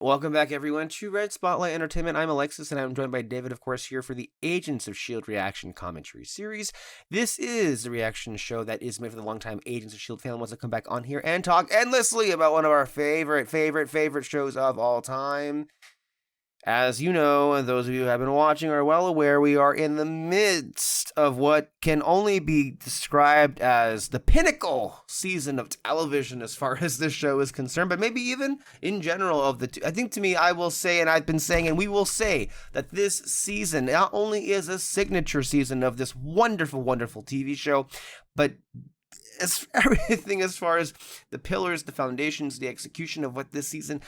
Welcome back, everyone, to Red Spotlight Entertainment. I'm Alexis, and I'm joined by David, of course, here for the Agents of S.H.I.E.L.D. reaction commentary series. This is the reaction show that is made for the longtime Agents of S.H.I.E.L.D. fan who wants to come back on here and talk endlessly about one of our favorite shows of all time. As you know, and those of you who have been watching are well aware, we are in the midst of what can only be described as the pinnacle season of television as far as this show is concerned, but maybe even in general of the two. I think to me, I will say, and I've been saying, and we will say, that this season not only is a signature season of this wonderful, wonderful TV show, but as everything as far as the pillars, the foundations, the execution of what this season,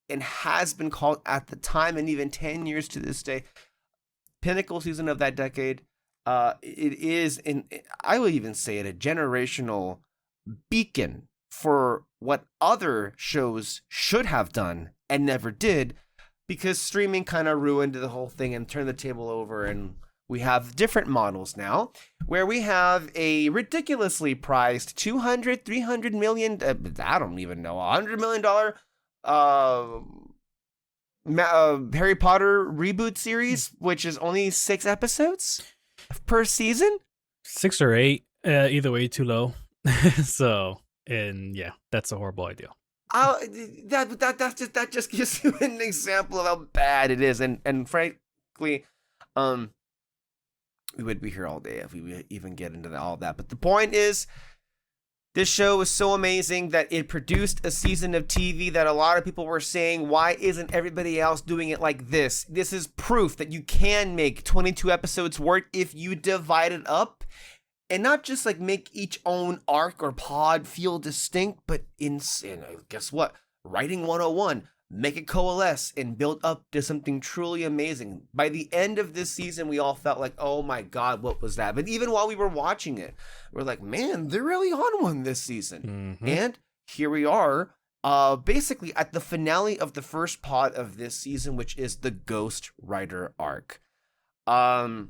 and has been called at the time and even 10 years to this day, pinnacle season of that decade. It is, I will even say it, a generational beacon for what other shows should have done and never did, because streaming kind of ruined the whole thing and turned the table over, and we have different models now where we have a ridiculously priced $200-300 million, I don't even know, $100 million Harry Potter reboot series, which is only 6 episodes per season. 6 or 8, either way, too low. So, and yeah, that's a horrible idea. That just gives you an example of how bad it is, and frankly, we would be here all day if we would even get into all of that. But the point is, this show was so amazing that it produced a season of TV that a lot of people were saying, why isn't everybody else doing it like this? This is proof that you can make 22 episodes work if you divide it up and not just like make each own arc or pod feel distinct, but guess what? Writing 101. Make it coalesce and build up to something truly amazing. By the end of this season, we all felt like, oh my God, what was that? But even while we were watching it, we're like, man, they're really on one this season. Mm-hmm. And here we are, basically at the finale of the first pod of this season, which is the Ghost Rider arc. A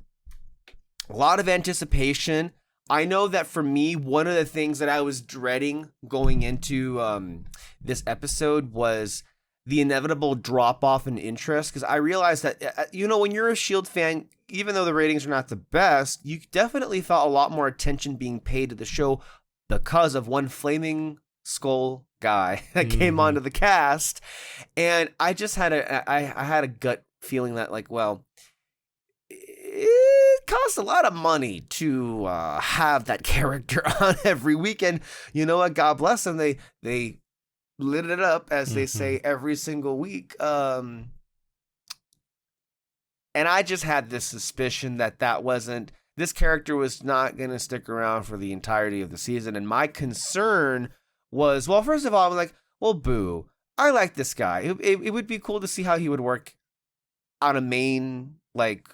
lot of anticipation. I know that for me, one of the things that I was dreading going into this episode was the inevitable drop off in interest, because I realized that, when you're a S.H.I.E.L.D. fan, even though the ratings are not the best, you definitely felt a lot more attention being paid to the show because of one flaming skull guy that came onto the cast. And I just had I had a gut feeling that, like, well, it costs a lot of money to have that character on every weekend. You know what? God bless them. They lit it up, as they say, every single week. And I just had this suspicion that this character was not going to stick around for the entirety of the season. And my concern was, well, first of all, I'm like, well, boo, I like this guy. It would be cool to see how he would work on a main, like,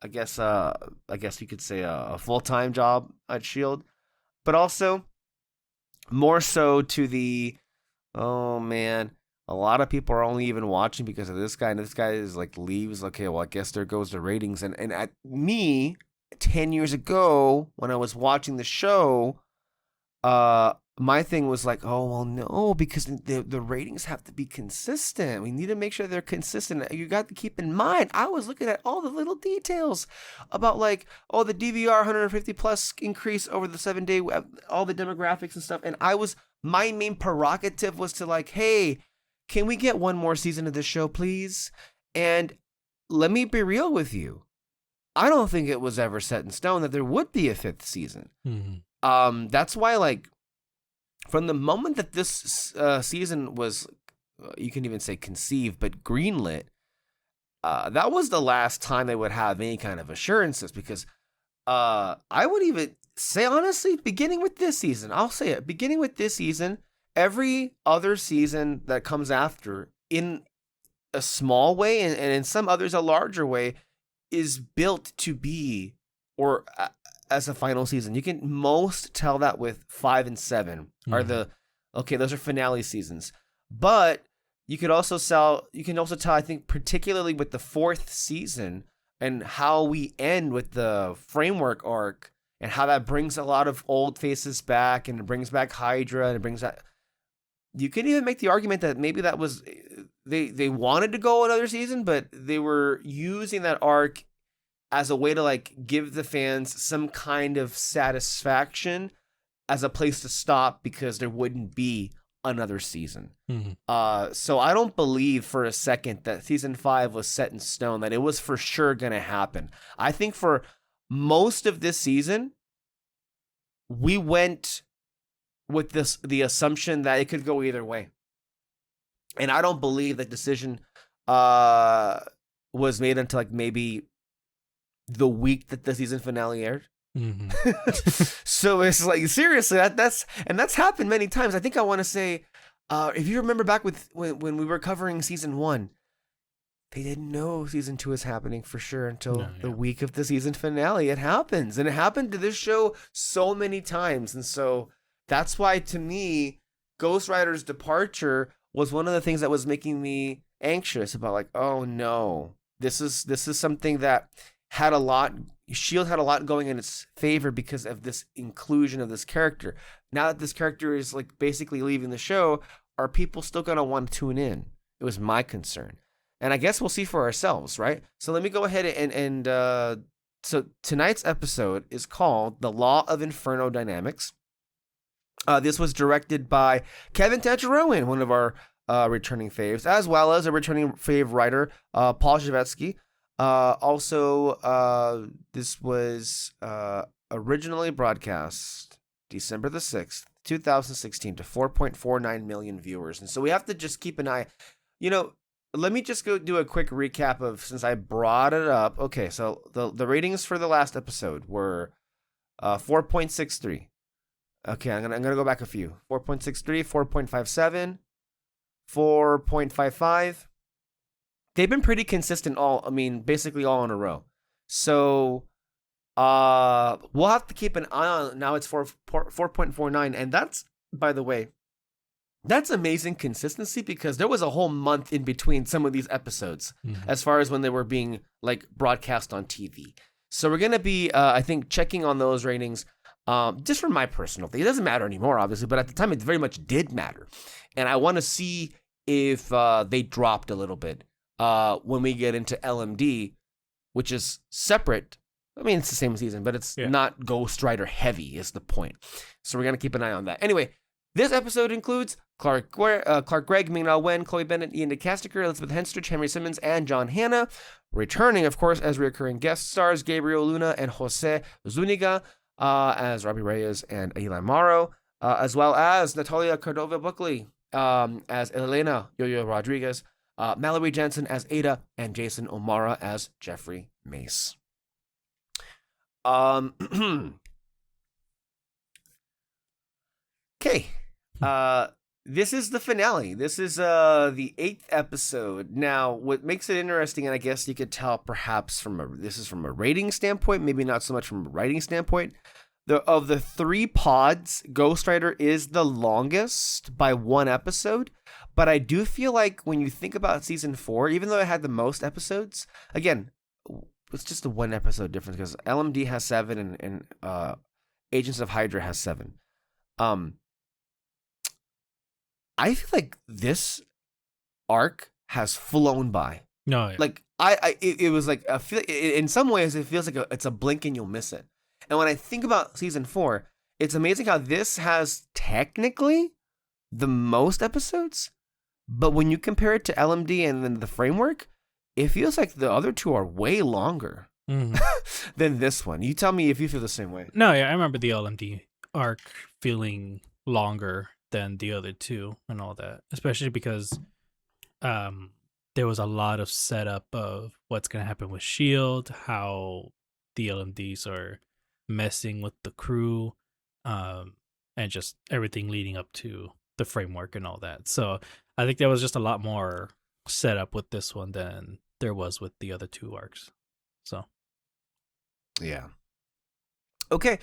I guess you could say a full-time job at S.H.I.E.L.D. But also, more so to the, oh man, a lot of people are only even watching because of this guy, and this guy is like leaves. Okay, well, I guess there goes the ratings. And at me, 10 years ago, when I was watching the show, my thing was like, oh, well, no, because the ratings have to be consistent. We need to make sure they're consistent. You got to keep in mind, I was looking at all the little details about, like, oh, the DVR 150 plus increase over the 7-day, all the demographics and stuff. And my main prerogative was to, like, hey, can we get one more season of this show, please? And let me be real with you. I don't think it was ever set in stone that there would be a 5th season. Mm-hmm. That's why, like, from the moment that this season was, you can even say conceived, but greenlit, that was the last time they would have any kind of assurances, because I would even say, honestly, beginning with this season, I'll say it, beginning with this season, every other season that comes after, in a small way and in some others a larger way, is built to be, or as a final season. You can most tell that with 5 and 7 are those are finale seasons. But you can also tell, I think, particularly with the 4th season and how we end with the framework arc, and how that brings a lot of old faces back, and it brings back Hydra, and it brings that. You can even make the argument that maybe that was they wanted to go another season, but they were using that arc as a way to like give the fans some kind of satisfaction as a place to stop because there wouldn't be another season. So I don't believe for a second that season 5 was set in stone, that it was for sure going to happen. I think for most of this season, we went with the assumption that it could go either way. And I don't believe that decision was made until like maybe the week that the season finale aired. So it's like, seriously, that's happened many times. I think I want to say, if you remember back with when we were covering season 1, they didn't know season 2 is happening for sure until the week of the season finale. It happens, and it happened to this show so many times, and so that's why, to me, Ghost Rider's departure was one of the things that was making me anxious about, like, oh no, this is something that had a lot. Shield had a lot going in its favor because of this inclusion of this character. Now that this character is like basically leaving the show, are people still gonna want to tune in? It was my concern, and I guess we'll see for ourselves, right? So let me go ahead and so tonight's episode is called "The Law of Inferno Dynamics." This was directed by Kevin Tancharoen, one of our returning faves, as well as a returning fave writer, Paul Shevetsky. Also, this was originally broadcast December the 6th, 2016 to 4.49 million viewers. And so we have to just keep an eye. Let me just go do a quick recap of, since I brought it up. Okay, so the ratings for the last episode were 4.63. Okay, I'm gonna go back a few. 4.63, 4.57, 4.55. They've been pretty consistent basically all in a row. So we'll have to keep an eye on. Now it's 4.49, and that's, by the way, that's amazing consistency, because there was a whole month in between some of these episodes as far as when they were being like broadcast on TV. So we're gonna be I think checking on those ratings. Just for my personal thing. It doesn't matter anymore, obviously, but at the time it very much did matter. And I want to see if they dropped a little bit when we get into LMD, which is separate. I mean, it's the same season, but it's not Ghost Rider heavy is the point. So we're going to keep an eye on that. Anyway, this episode includes Clark Gregg, Ming-Na Wen, Chloe Bennett, Ian DeCasticker, Elizabeth Henstridge, Henry Simmons, and John Hanna. Returning, of course, as recurring guest stars, Gabriel Luna and Jose Zuniga, as Robbie Reyes and Eli Morrow, as well as Natalia Cordova-Buckley as Elena Yo-Yo Rodriguez, Mallory Jensen as Ada, and Jason O'Mara as Jeffrey Mace. Okay. This is the finale. This is the 8th episode. Now, what makes it interesting, and I guess you could tell perhaps this is from a rating standpoint, maybe not so much from a writing standpoint. Of the 3 pods, Ghost Rider is the longest by 1 episode. But I do feel like when you think about season 4, even though it had the most episodes, again, it's just a 1 episode difference because LMD has 7 and Agents of Hydra has 7. I feel like this arc has flown by. No, yeah. Like it was like in some ways it feels like it's a blink and you'll miss it. And when I think about season 4, it's amazing how this has technically the most episodes, but when you compare it to LMD and then the framework, it feels like the other 2 are way longer than this one. You tell me if you feel the same way. No, yeah, I remember the LMD arc feeling longer than the other 2 and all that, especially because there was a lot of setup of what's going to happen with Shield, how the LMDs are messing with the crew, and just everything leading up to the framework and all that. So I think there was just a lot more setup with this one than there was with the other 2 arcs. So yeah. Okay.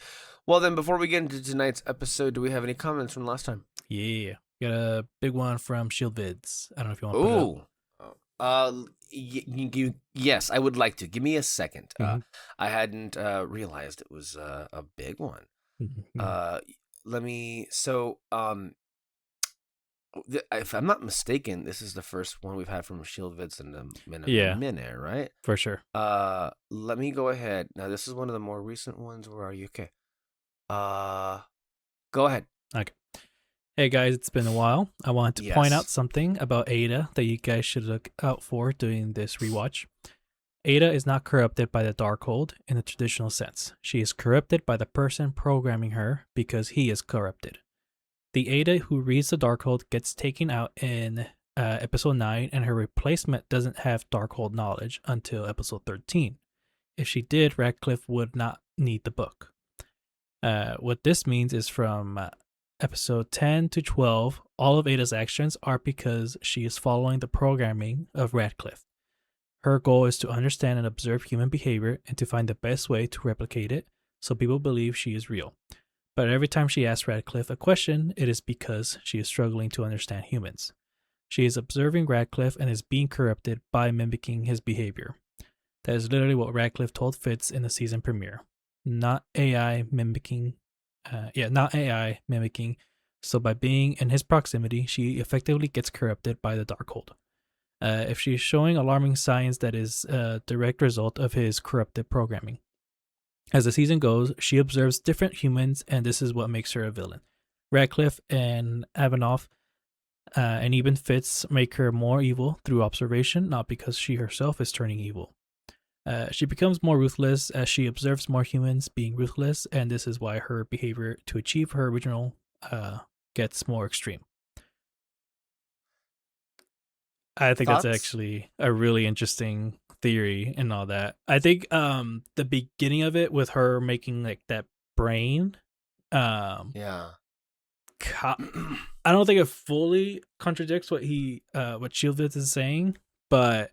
Well, then, before we get into tonight's episode, do we have any comments from last time? Yeah. Got a big one from Shield Vids. I don't know if you want to put it up. Yes, I would like to. Give me a second. I hadn't realized it was a big one. Let me. So, If I'm not mistaken, this is the first one we've had from Shield Vids in a Yeah, minute, right? for sure. Let me go ahead. Now, this is one of the more recent ones. Where are you? Okay. Go ahead. Okay. Hey guys, it's been a while. I wanted to point out Yes. something about Ada that you guys should look out for during this rewatch. Ada is not corrupted by the Darkhold in the traditional sense. She is corrupted by the person programming her because he is corrupted. The Ada who reads the Darkhold gets taken out in episode 9, and her replacement doesn't have Darkhold knowledge until episode 13. If she did, Radcliffe would not need the book. What this means is from episode 10 to 12, all of Ada's actions are because she is following the programming of Radcliffe. Her goal is to understand and observe human behavior and to find the best way to replicate it so people believe she is real. But every time she asks Radcliffe a question, it is because she is struggling to understand humans. She is observing Radcliffe and is being corrupted by mimicking his behavior. That is literally what Radcliffe told Fitz in the season premiere. Not AI mimicking. Not AI mimicking. So by being in his proximity, she effectively gets corrupted by the Darkhold. If she is showing alarming signs, that is a direct result of his corrupted programming. As the season goes, she observes different humans, and this is what makes her a villain. Radcliffe and Avanoff and even Fitz make her more evil through observation, not because she herself is turning evil. She becomes more ruthless as she observes more humans being ruthless, and this is why her behavior to achieve her original gets more extreme. I think that's Thoughts? actually a really interesting theory and all that. I think the beginning of it with her making like that brain, um Yeah. I don't think it fully contradicts what Shieldvitz is saying, but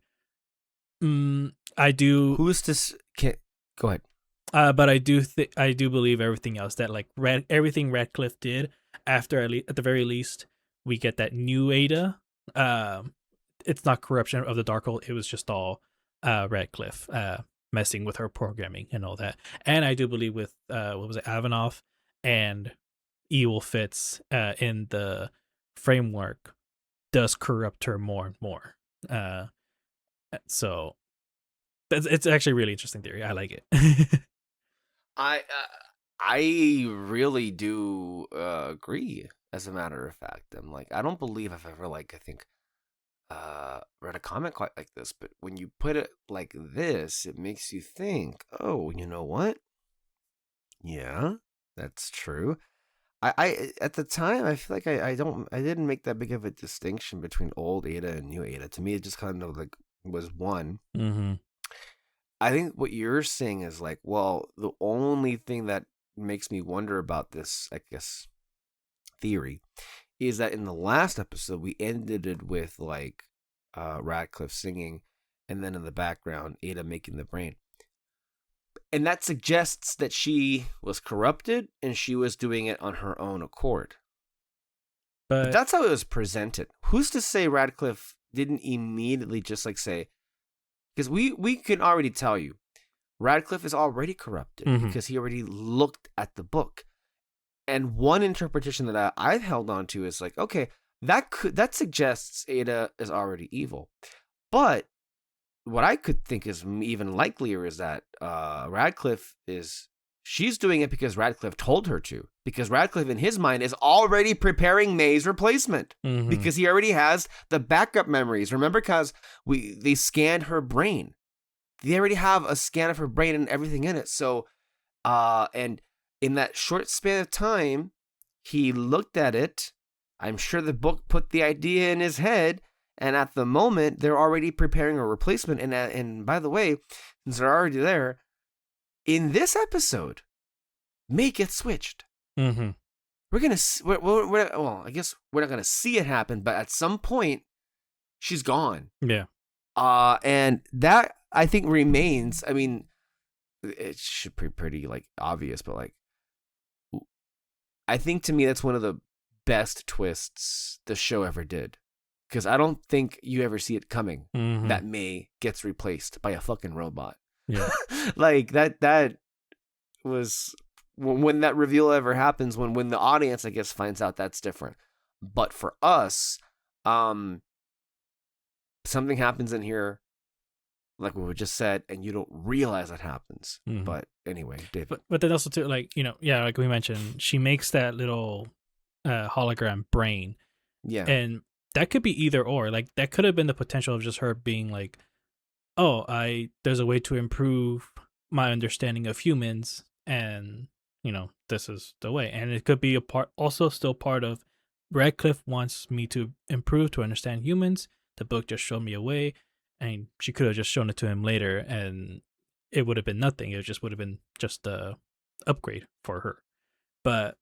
I do Who's to? Go ahead. but I do believe everything else that like everything Radcliffe did after at the very least we get that new Ada. It's not corruption of the Darkhold. It was just all Radcliffe messing with her programming and all that. And I do believe with what was it, Avanoff and Evil Fitz in the framework does corrupt her more and more. So it's actually a really interesting theory. I like it. I I really do agree. As a matter of fact, I'm like, I don't believe I've ever like, I think read a comment quite like this, but when you put it like this, it makes you think, oh, you know what? Yeah, that's true. I at the time I feel like I didn't make that big of a distinction between old Ada and new Ada. To me, it just kind of like was one. Mm-hmm. I think what you're saying is like, well, the only thing that makes me wonder about this, I guess, theory is that in the last episode we ended it with like Radcliffe singing, and then in the background Ada making the brain, and that suggests that she was corrupted and she was doing it on her own accord. But But that's how it was presented. Who's to say Radcliffe didn't immediately just like say, because we can already tell you Radcliffe is already corrupted mm-hmm. because he already looked at the book. And one interpretation that I've held on to is like, okay, that suggests Ada is already evil. But what I could think is even likelier is that she's doing it because Radcliffe told her to. Because Radcliffe, in his mind, is already preparing May's replacement. Mm-hmm. Because he already has the backup memories. Remember, because they scanned her brain. They already have a scan of her brain and everything in it. So, and in that short span of time, he looked at it. I'm sure the book put the idea in his head. And at the moment, they're already preparing a replacement. And by the way, since they're already there, in this episode, May gets switched. Mm-hmm. Well, I guess we're not gonna see it happen, but at some point, she's gone. Yeah. And that I think remains. I mean, it should be pretty like obvious, but like, I think to me that's one of the best twists the show ever did. Because I don't think you ever see it coming that May gets replaced by a fucking robot. Yeah. Like that was when that reveal ever happens, when the audience, I guess, finds out, that's different. But for us, something happens in here, like we just said, and you don't realize that happens. Mhm. But anyway, David. But then also too, like, like we mentioned, she makes that little hologram brain, Yeah. and that could be either or. Like, that could have been the potential of just her being like, oh, there's a way to improve my understanding of humans, and this is the way. And it could be still part of Radcliffe wants me to improve to understand humans. The book just showed me a way, and she could have just shown it to him later, and it would have been nothing. It just would have been just a upgrade for her. But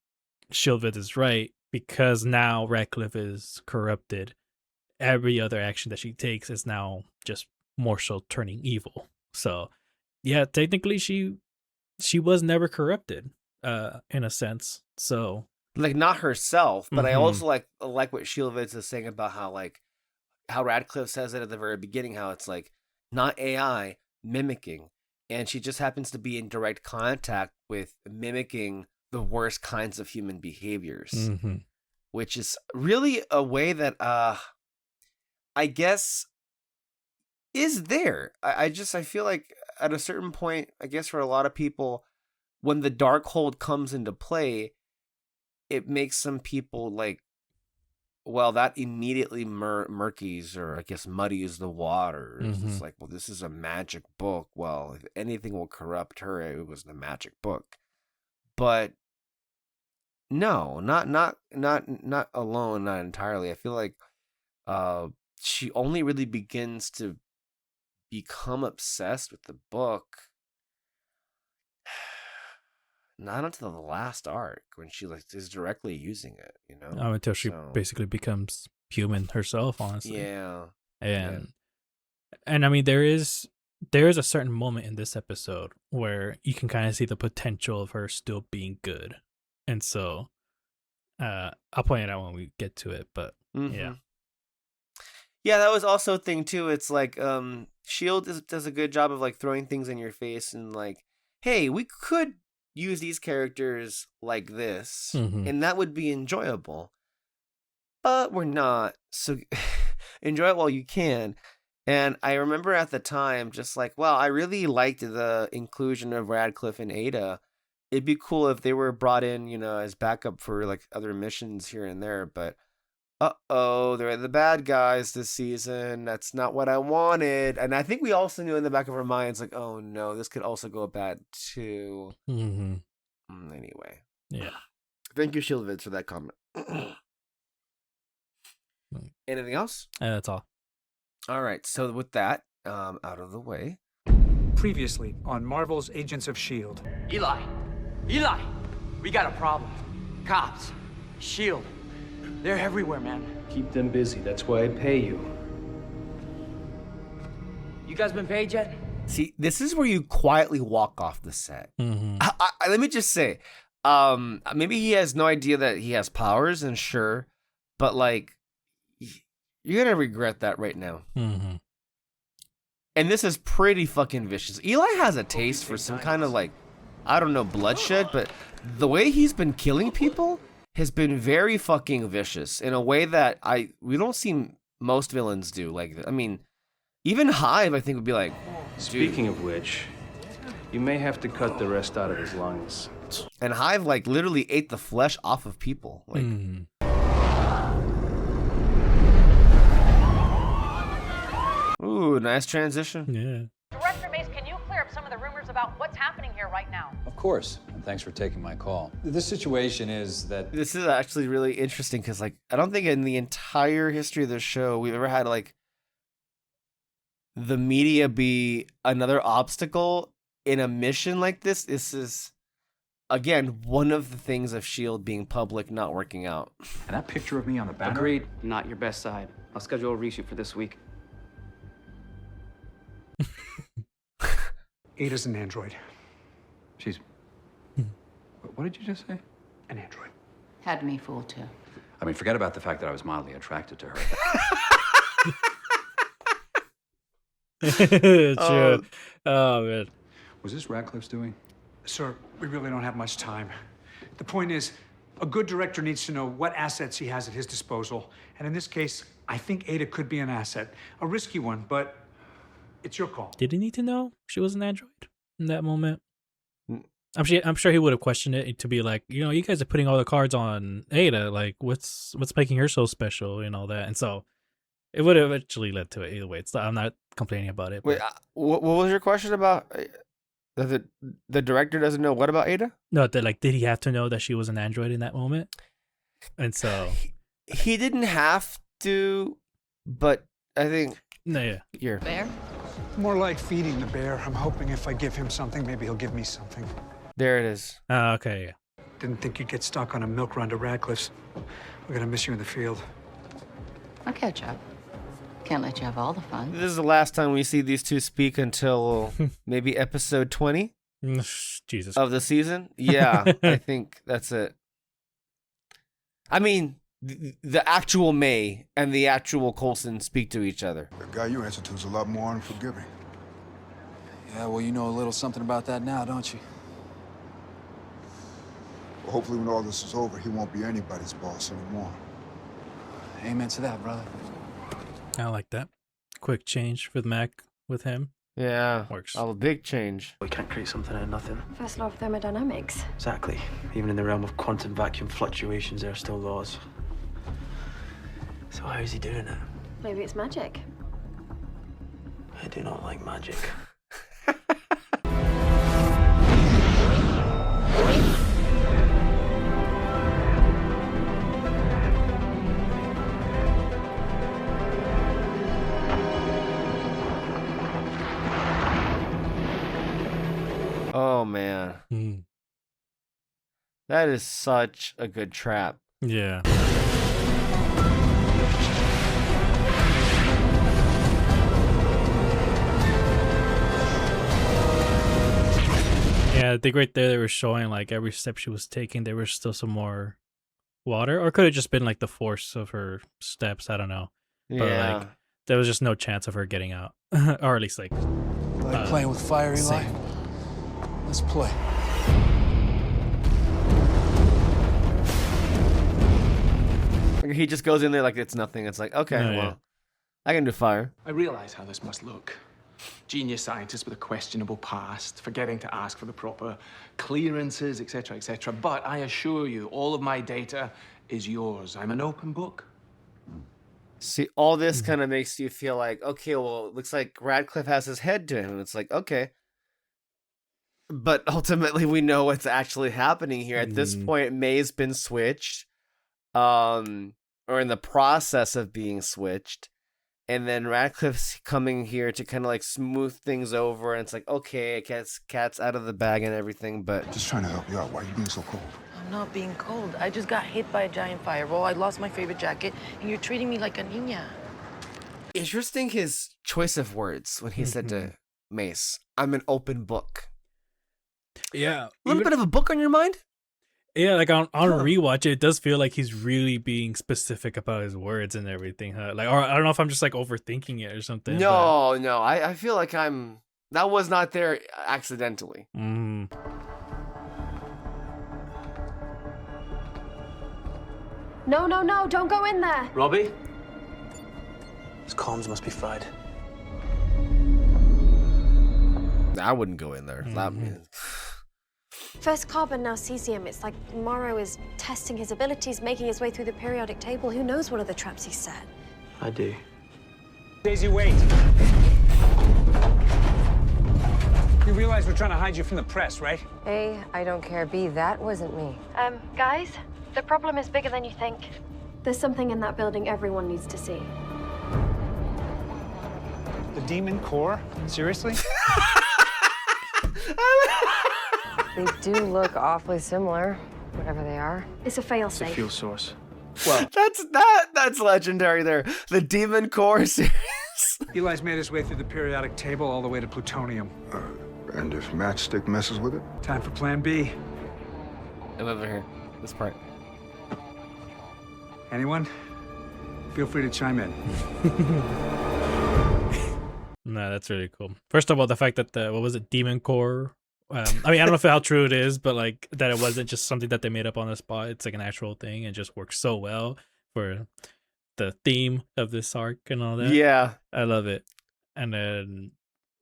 Shieldvid is right, because now Radcliffe is corrupted. Every other action that she takes is now just more so turning evil. So yeah, technically she was never corrupted, in a sense. So Like, not herself, but I Mhm. also like what Shieldvidz is saying about how Radcliffe says it at the very beginning, how it's like not AI mimicking, and she just happens to be in direct contact with mimicking the worst kinds of human behaviors, Mhm. which is really a way that I guess is there. I feel like at a certain point, I guess for a lot of people, when the Darkhold comes into play, it makes some people like, well, that immediately murkies, or I guess muddies the waters. It's like, well, this is a magic book. Well, if anything will corrupt her, it was the magic book. But no, not alone, not entirely. I feel like she only really begins to become obsessed with the book not until the last arc, when she like is directly using it, Until she basically becomes human herself, honestly. Yeah. And I mean, there is a certain moment in this episode where you can kind of see the potential of her still being good. And so I'll point it out when we get to it, but yeah. Yeah, that was also a thing too. It's like Shield does a good job of like throwing things in your face and like, hey, we could use these characters like this, and that would be enjoyable. But we're not. So enjoy it while you can. And I remember at the time just like, wow, I really liked the inclusion of Radcliffe and Ada. It'd be cool if they were brought in, as backup for like other missions here and there, but they're the bad guys this season. That's not what I wanted. And I think we also knew in the back of our minds, like, oh no, this could also go bad too. Anyway. Yeah. Thank you, Shieldvid, for that comment. Anything else? That's all. All right. So with that out of the way. Previously on Marvel's Agents of S.H.I.E.L.D. Eli, we got a problem. Cops, S.H.I.E.L.D. They're everywhere, man. Keep them busy. That's why I pay you. You guys been paid yet? See, this is where you quietly walk off the set. Let me just say, maybe he has no idea that he has powers, and sure, but like, you're gonna regret that right now. And this is pretty fucking vicious. Eli has a taste for some kind of like, I don't know, bloodshed, but the way he's been killing people has been very fucking vicious in a way that we don't see most villains do. Like, I mean, even Hive, I think, would be like, Speaking of which, you may have to cut the rest out of his lungs. And Hive, like, literally ate the flesh off of people. Like, ooh, nice transition. Yeah. Director Mace, can you clear up some of the rumors about what's happening here right now? Of course, and thanks for taking my call. The situation is that This is actually really interesting because, like, I don't think in the entire history of the show we've ever had, like, the media be another obstacle in a mission like this. This is, again, one of the things of S.H.I.E.L.D. being public not working out. And that picture of me on the banner? Agreed. Not your best side. I'll schedule a reshoot for this week. Ada's an android. she's... What did you just say? An android. Had me fooled too. I mean, forget about the fact that I was mildly attracted to her. True. Oh, man. Was this Radcliffe's doing? Sir, we really don't have much time. The point is, A good director needs to know what assets he has at his disposal. And in this case, I think Ada could be an asset. A risky one, but it's your call. Did he need to know she was an android in that moment? Mm. I'm sure he would have questioned it to be like, you guys are putting all the cards on Ada. Like, what's making her so special and all that. And so it would have eventually led to it either way. I'm not complaining about it. Wait, But what was your question about? The director doesn't know what about Ada? no, that like, did he have to know that she was an android in that moment? And so He didn't have to, but I think no, yeah. you're Bear? More like feeding the bear. I'm hoping if I give him something, maybe he'll give me something. there. It is. Okay, yeah. Didn't think you'd get stuck on a milk run to Radcliffe's. We're gonna miss you in the field. I'll catch up. Can't let you have all the fun. This is the last time we see these two speak until maybe episode 20 Jesus. of the season. Yeah, I think that's it. I mean, the actual May and the actual Coulson speak to each other. The guy you answer to is a lot more unforgiving. Yeah, well, you know a little something about that now, don't you? Well, hopefully when all this is over, he won't be anybody's boss anymore. Amen to that, brother. I like that. Quick change with Mac with him. Yeah, Works. a big change. We can't create something out of nothing. First law of thermodynamics. Exactly. Even in the realm of quantum vacuum fluctuations, there are still laws. So how is he doing it? Maybe it's magic. I do not like magic. Oh man, Mm. that is such a good trap. Yeah. Yeah, I think right there they were showing like every step she was taking, there was still some more water, or could have just been like the force of her steps. I don't know. But Yeah, like, there was just no chance of her getting out, or at least like, Like playing with fire, Eli? same. Let's play. he just goes in there like it's nothing. It's like, okay, Oh, well, yeah. I can do fire. I realize how this must look. Genius scientist with a questionable past, forgetting to ask for the proper clearances, etc., etc. But I assure you, all of my data is yours. I'm an open book. See, all this kind of makes you feel like, okay, well, it looks like Radcliffe has his head to him. It's like, okay. But ultimately, we know what's actually happening here. At this point, May's been switched, or in the process of being switched. And then Radcliffe's coming here to kind of like smooth things over. And it's like, okay, cat's out of the bag and everything, but... Just trying to help you out. Why are you being so cold? I'm not being cold. I just got hit by a giant fireball. I lost my favorite jacket, and you're treating me like a niña. Interesting his choice of words when he said to Mace, I'm an open book. yeah, A little bit of a book on your mind? yeah, like on rewatch, it does feel like he's really being specific about his words and everything. Huh? Like, or I don't know if I'm just like overthinking it or something. No, I feel like that was not there accidentally. But, No, don't go in there. Robbie? His comms must be fried. I wouldn't go in there. First carbon, now cesium. It's like Morrow is testing his abilities, making his way through the periodic table. Who knows what other traps he's set? I do. Daisy, wait. You realize we're trying to hide you from the press, right? A, I don't care. B, that wasn't me. Guys, the problem is bigger than you think. There's something in that building everyone needs to see. The demon core? Seriously? They do look awfully similar, whatever they are. It's a It's a failsafe. fuel source. Well, that's legendary there. The Demon Core series. Eli's made his way through the periodic table all the way to plutonium. And if Matchstick messes with it? Time for plan B. I'm over here. This part. Anyone? Feel free to chime in. no, that's really cool. First of all, the fact that what was it, Demon Core I mean, I don't know how true it is, but like that it wasn't just something that they made up on the spot. It's like an actual thing and just works so well for the theme of this arc and all that. Yeah. I love it. And then,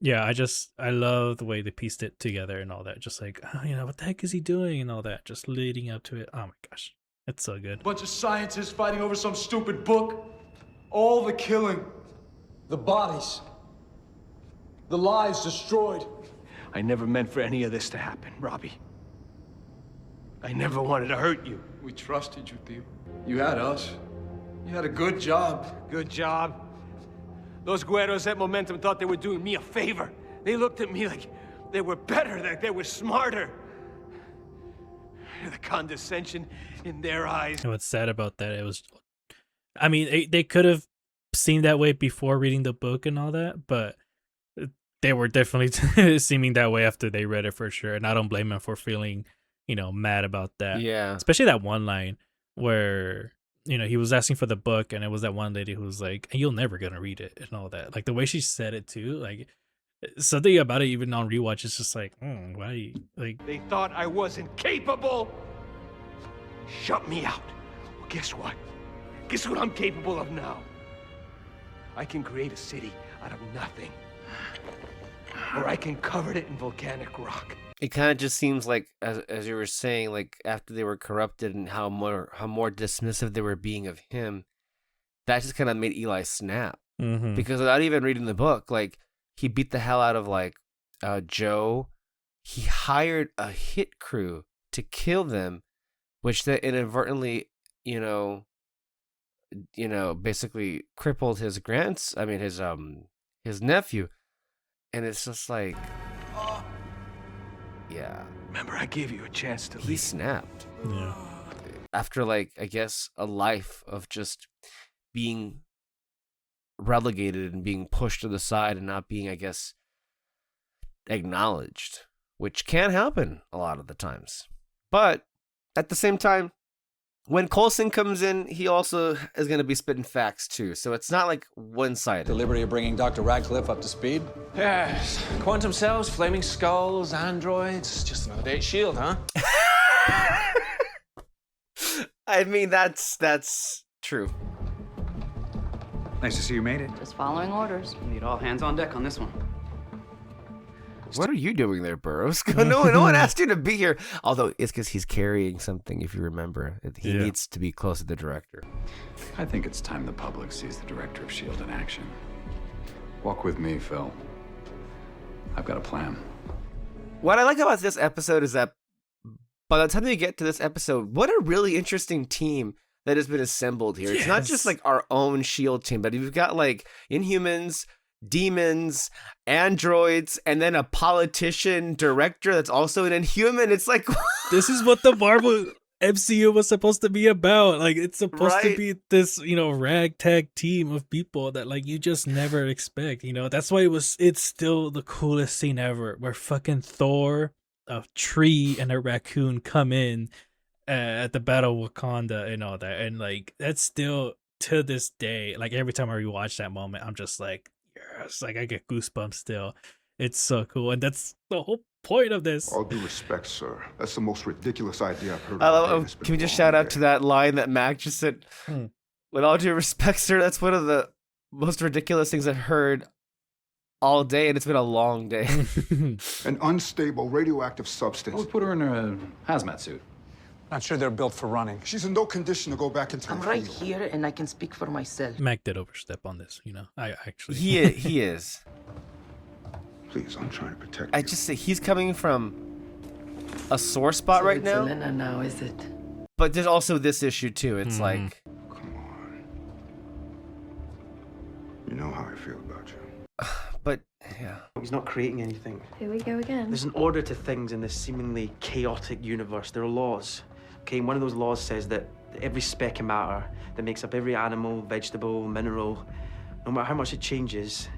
yeah, I love the way they pieced it together and all that. Just like, what the heck is he doing and all that. Just leading up to it. Oh my gosh, it's so good. Bunch of scientists fighting over some stupid book. All the killing. The bodies. The lives destroyed. I never meant for any of this to happen, Robbie. I never wanted to hurt you. We trusted you, Theo. You had us. You had a good job. Good job. Those güeros at Momentum thought they were doing me a favor. They looked at me like they were better, like they were smarter. The condescension in their eyes. And what's sad about that, I mean, they could have seemed that way before reading the book and all that, but they were definitely seeming that way after they read it for sure. And I don't blame them for feeling, mad about that. Yeah. Especially that one line where, he was asking for the book and it was that one lady who was like, you're never going to read it and all that. Like the way she said it too, like something about it, even on rewatch, it's just like, why? Like they thought I wasn't capable. Shut me out. Well, guess what? Guess what I'm capable of now? I can create a city out of nothing. Or I can cover it in volcanic rock. It kind of just seems like, as you were saying, like after they were corrupted and how more dismissive they were being of him, that just kind of made Eli snap. Mm-hmm. Because without even reading the book, like he beat the hell out of like Joe. He hired a hit crew to kill them, which then inadvertently, basically crippled his his nephew. And it's just like, yeah. Remember, I gave you a chance to leave. He snapped. Yeah. After, like, I guess, a life of just being relegated and being pushed to the side and not being, I guess, acknowledged, which can happen a lot of the times. But at the same time, when Coulson comes in, he also is going to be spitting facts too. So it's not like one-sided. The liberty of bringing Dr. Radcliffe up to speed? Yes. Quantum cells, flaming skulls, androids. Just another day at S.H.I.E.L.D., huh? I mean, that's true. Nice to see you made it. Just following orders. Need all hands on deck on this one. What are you doing there, Burroughs? no one asked you to be here. Although it's because he's carrying something, if you remember. He needs to be close to the director. I think it's time the public sees the director of S.H.I.E.L.D. in action. Walk with me, Phil. I've got a plan. What I like about this episode is that by the time we get to this episode, what a really interesting team that has been assembled here. It's not just like our own S.H.I.E.L.D. team, but we've got like Inhumans, demons, androids, and then a politician director that's also an Inhuman. It's like this is what the Marvel MCU was supposed to be about. Like it's supposed to be this, ragtag team of people that like you just never expect. That's why it's still the coolest scene ever, where fucking Thor, a tree, and a raccoon come in at the Battle of Wakanda and all that, and like that's still to this day. Like every time I rewatch that moment, I'm just like, yes, like I get goosebumps still. It's so cool, and that's the whole point of this. All due respect, sir. That's the most ridiculous idea I've heard. Can we just shout out to that line that Mac just said? With all due respect, sir, that's one of the most ridiculous things I've heard all day, and it's been a long day. An unstable radioactive substance. I would put her in a hazmat suit. Not sure they're built for running. She's in no condition to go back into I'm the right field. here, and I can speak for myself. Mac did overstep on this, I actually. He is. Please, I'm trying to protect I you. just say he's coming from a sore spot So right it's now. Elena now, is it? But there's also this issue too. It's like, Come on. You know how I feel about you. but yeah. He's not creating anything. Here we go again. There's an order to things in this seemingly chaotic universe. There are laws. Okay, and one of those laws says that every speck of matter that makes up every animal, vegetable, mineral, no matter how much it changes,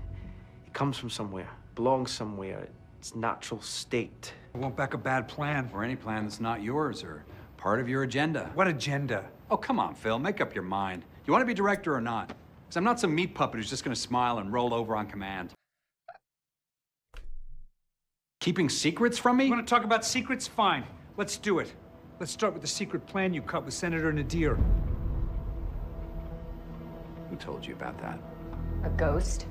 it comes from somewhere, belongs somewhere, its natural state. I won't back a bad plan. Or any plan that's not yours or part of your agenda. What agenda? Oh, come on, Phil. Make up your mind. You want to be director or not? Because I'm not some meat puppet who's just going to smile and roll over on command. Keeping secrets from me? You want to talk about secrets? Fine. Let's do it. Let's start with the secret plan you cut with Senator Nadir. Who told you about that? A ghost?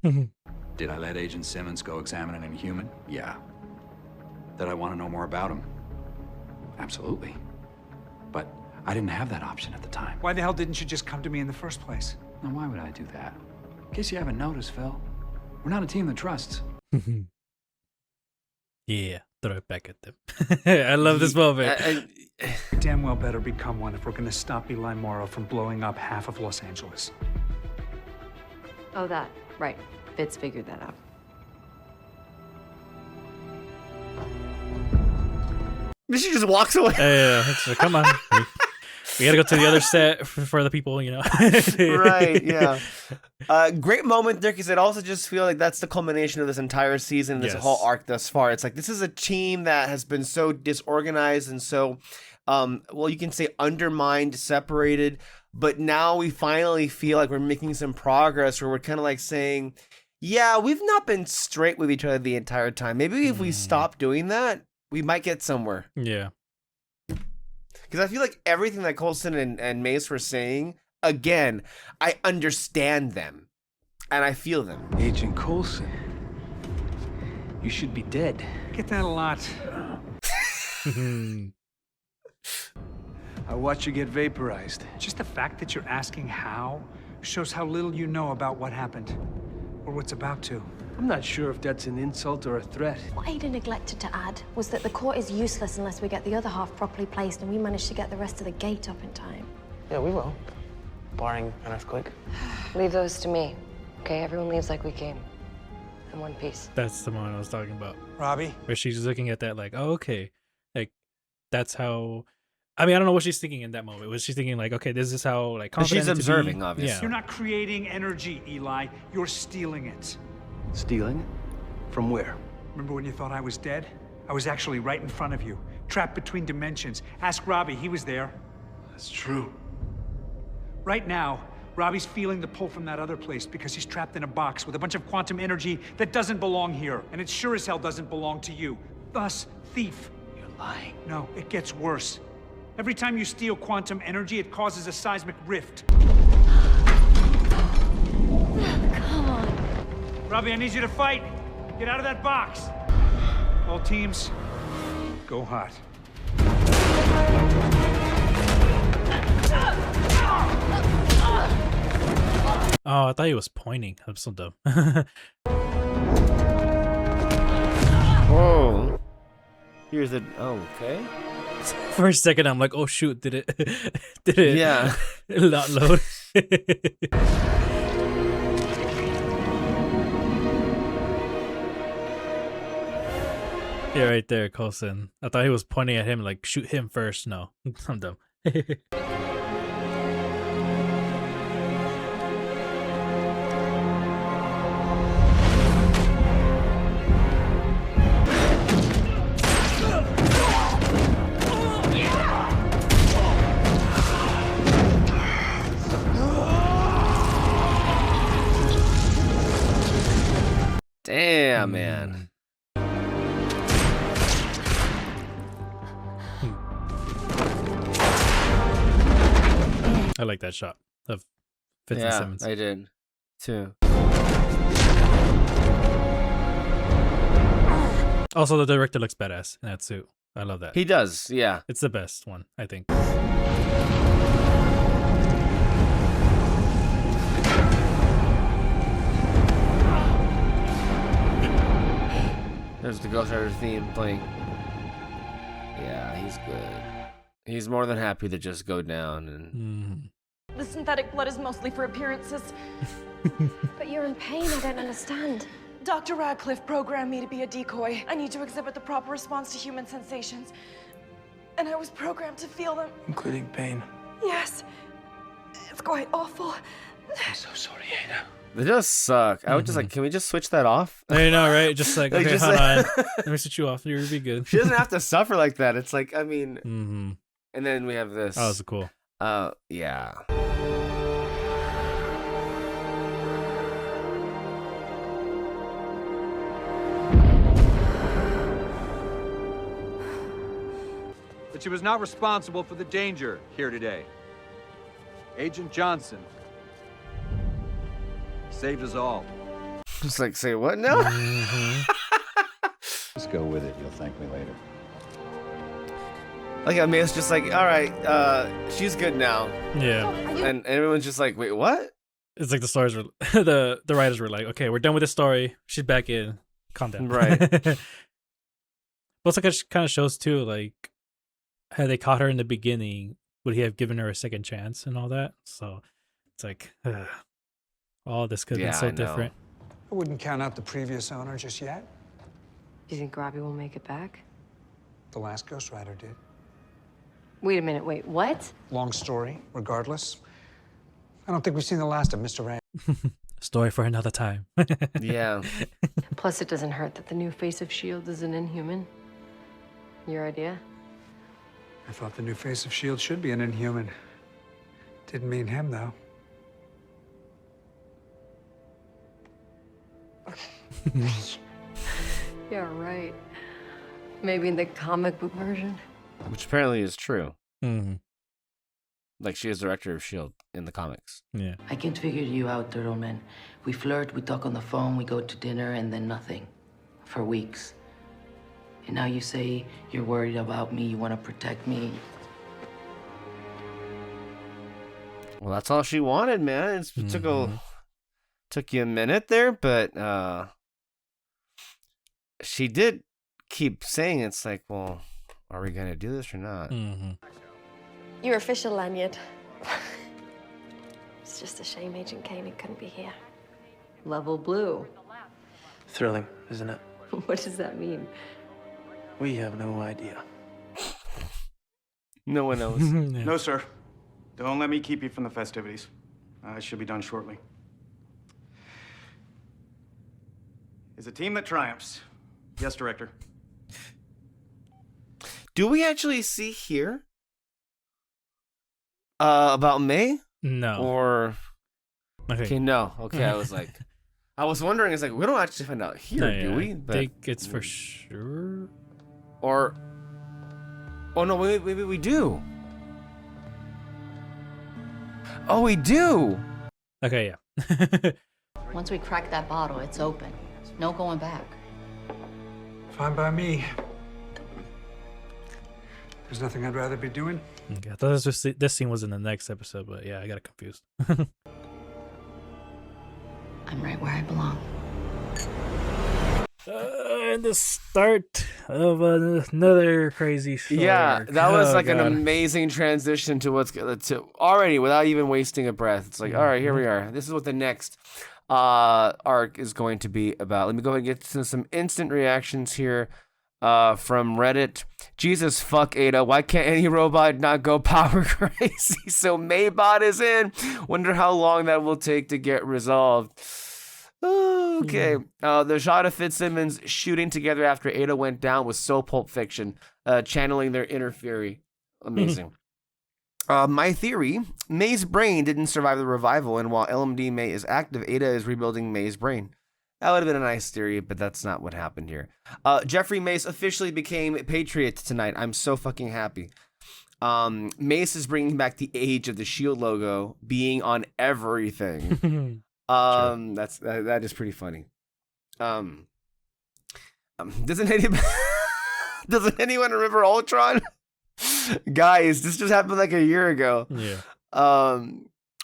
Did I let Agent Simmons go examine an inhuman? Yeah. Did I want to know more about him? Absolutely. But I didn't have that option at the time. Why the hell didn't you just come to me in the first place? Now, why would I do that? In case you haven't noticed, Phil, we're not a team that trusts. Yeah, throw it back at them. I love this moment. We damn well better become one if we're gonna stop Eli Morrow from blowing up half of Los Angeles. Oh, that. Right. Fitz figured that out. She just walks away. Yeah, come on. We gotta go to the other set for the people, you know. Right, yeah. Great moment there, because it also just feel like that's the culmination of this entire season, this whole arc thus far. It's like, this is a team that has been so disorganized and so, well, you can say undermined, separated, but now we finally feel like we're making some progress where we're kind of like saying, yeah, we've not been straight with each other the entire time. Maybe if we stop doing that, we might get somewhere. Yeah. Because I feel like everything that Coulson and Mace were saying, again, I understand them. And I feel them. Agent Coulson, you should be dead. Get that a lot. I watch you get vaporized. Just the fact that you're asking how shows how little you know about what happened. Or what's about to. I'm not sure if that's an insult or a threat. What Ada neglected to add was that the court is useless unless we get the other half properly placed, and we managed to get the rest of the gate up in time. Yeah, we will. Barring an earthquake. Leave those to me. Okay, everyone leaves like we came. In one piece. That's the one I was talking about. Robbie? Where she's looking at that like, oh, okay. Like, that's how... I mean, I don't know what she's thinking in that moment. Was she thinking like, okay, this is how like confident she's observing, obviously. Yeah. You're not creating energy, Eli. You're stealing it. Stealing? From where? Remember when you thought I was dead? I was actually right in front of you, trapped between dimensions. Ask Robbie, he was there. That's true. Right now, Robbie's feeling the pull from that other place because he's trapped in a box with a bunch of quantum energy that doesn't belong here. And it sure as hell doesn't belong to you. Thus, thief. You're lying. No, it gets worse. Every time you steal quantum energy, it causes a seismic rift. Come on. Robbie, I need you to fight. Get out of that box. All teams, go hot. Oh, I thought he was pointing. I'm so dumb. Whoa. Here's the... Oh, okay. For a second, I'm like, oh shoot, did it Yeah. not load? Yeah, right there, Coulson. I thought he was pointing at him like, shoot him first. No, I'm dumb. Damn, man. I like that shot of Fitz and Simmons. I did too. Also, the director looks badass in that suit. I love that. He does, yeah. It's the best one, I think. There's the Ghost Rider theme playing. Yeah, he's good. He's more than happy to just go down and... The synthetic blood is mostly for appearances. But you're in pain, I don't understand. Dr. Radcliffe programmed me to be a decoy. I need to exhibit the proper response to human sensations. And I was programmed to feel them. Including pain. Yes. It's quite awful. I'm so sorry, Ada. It does suck. I would just like, can we just switch that off? I know, right? Just like, Like, okay, just hold like- on. Let me switch you off. You'll be good. She doesn't have to suffer like that. It's like, I mean... Mm-hmm. And then we have this. Oh, that's cool. Yeah. that she was not responsible for the danger here today. Agent Johnson saved us all. Just like, say what now? Just go with it. You'll thank me later. Like, I mean, it's just like, all right, she's good now. Yeah. And everyone's just like, wait, what? It's like the stars were, the writers were like, okay, we're done with this story. She's back in. Calm down. Right. But it's like it kind of shows too, like, had they caught her in the beginning, would he have given her a second chance and all that? So it's like, all this could have been so different. I wouldn't count out the previous owner just yet. Do you think Robbie will make it back? The last Ghost Rider did. Wait a minute, wait, what? Long story, regardless. I don't think we've seen the last of Mr. Rand. Story for another time. Yeah. Plus, it doesn't hurt that the new face of S.H.I.E.L.D. is an Inhuman. Your idea? I thought the new face of S.H.I.E.L.D. should be an Inhuman. Didn't mean him, though. Yeah, right. Maybe in the comic book version. Which apparently is true. Mm-hmm. Like, she is director of S.H.I.E.L.D. in the comics. Yeah. I can't figure you out, Turtleman. We flirt, we talk on the phone, we go to dinner, and then nothing. For weeks. And now you say you're worried about me, you want to protect me. Well, that's all she wanted, man. It took you a minute there, but she did keep saying it's like, well, are we gonna do this or not? Mm-hmm. Your official lanyard. It's just a shame Agent Koenig couldn't be here. Level blue. Thrilling, isn't it? What does that mean? We have no idea. No one knows. No, sir. Don't let me keep you from the festivities. I should be done shortly. It's a team that triumphs. Yes, Director. Do we actually see here about May? No. Or okay, no. Okay, I was like, I was wondering. It's like we don't actually find out here, do we? I think it's for sure. Or oh no, wait, we do. Oh, we do. Okay, yeah. Once we crack that bottle, it's open. No going back. Fine by me. There's nothing I'd rather be doing. Okay, I thought this scene was in the next episode, but yeah, I got confused. I'm right where I belong. And the start of another crazy story. Yeah, that was like an amazing transition to what's to already without even wasting a breath. It's like, all right, here we are. This is what the next arc is going to be about. Let me go ahead and get to some instant reactions here from Reddit. Jesus, fuck Ada. Why can't any robot not go power crazy? So Maybot is in. Wonder how long that will take to get resolved. Okay. The shot of Fitzsimmons shooting together after Ada went down was so Pulp Fiction, channeling their inner fury. Amazing. My theory, May's brain didn't survive the revival, and while LMD May is active, Ada is rebuilding May's brain. That would have been a nice theory, but that's not what happened here. Jeffrey Mace officially became a Patriot tonight. I'm so fucking happy. Mace is bringing back the age of the S.H.I.E.L.D. logo being on everything. That is pretty funny. Doesn't anyone remember Ultron? Guys, this just happened like a year ago. Yeah.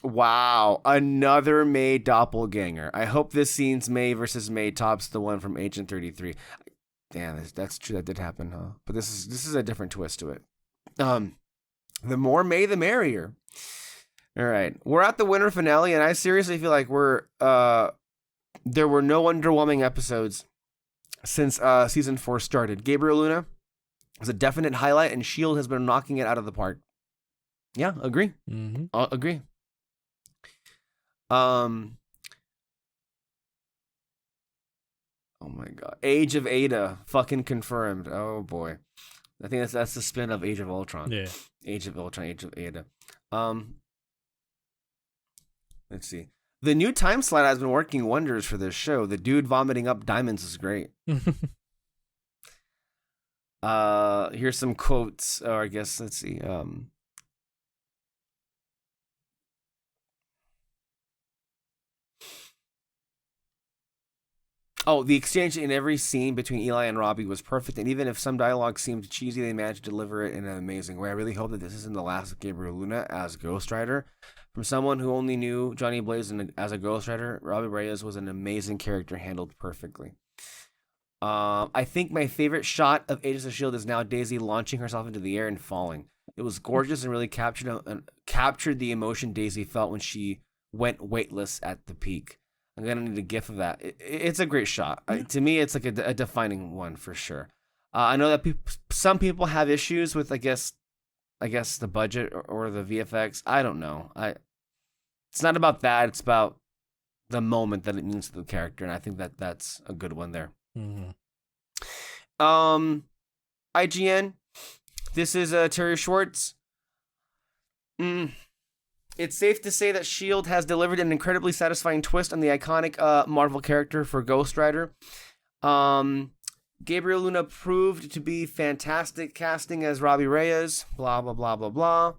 Wow, another May doppelganger. I hope this scene's May versus May tops the one from Agent 33. Damn, that's true. That did happen, huh? But this is a different twist to it. The more May, the merrier. All right, we're at the winter finale, and I seriously feel like there were no underwhelming episodes since season 4 started. Gabriel Luna is a definite highlight, and S.H.I.E.L.D. has been knocking it out of the park. Yeah, agree. Mm-hmm. Agree. Oh my god, Age of Ada fucking confirmed. Oh boy, I think that's the spin of Age of Ultron. Yeah, Age of Ultron, Age of Ada. Let's see. The new time slide has been working wonders for this show. The dude vomiting up diamonds is great. Here's some quotes, or I guess, let's see. Oh, the exchange in every scene between Eli and Robbie was perfect, and even if some dialogue seemed cheesy, they managed to deliver it in an amazing way. I really hope that this isn't the last of Gabriel Luna as Ghost Rider. From someone who only knew Johnny Blaze as a Ghost Rider, Robbie Reyes was an amazing character handled perfectly. I think my favorite shot of Agents of S.H.I.E.L.D. is now Daisy launching herself into the air and falling. It was gorgeous and really captured the emotion Daisy felt when she went weightless at the peak. I'm going to need a gif of that. It's a great shot. To me, it's like a defining one for sure. I know that some people have issues with, I guess the budget or the VFX. I don't know. It's not about that. It's about the moment that it means to the character, and I think that that's a good one there. Mm-hmm. IGN. This is Terry Schwartz. It's safe to say that S.H.I.E.L.D. has delivered an incredibly satisfying twist on the iconic Marvel character for Ghost Rider. Gabriel Luna proved to be fantastic casting as Robbie Reyes. Blah, blah, blah, blah, blah.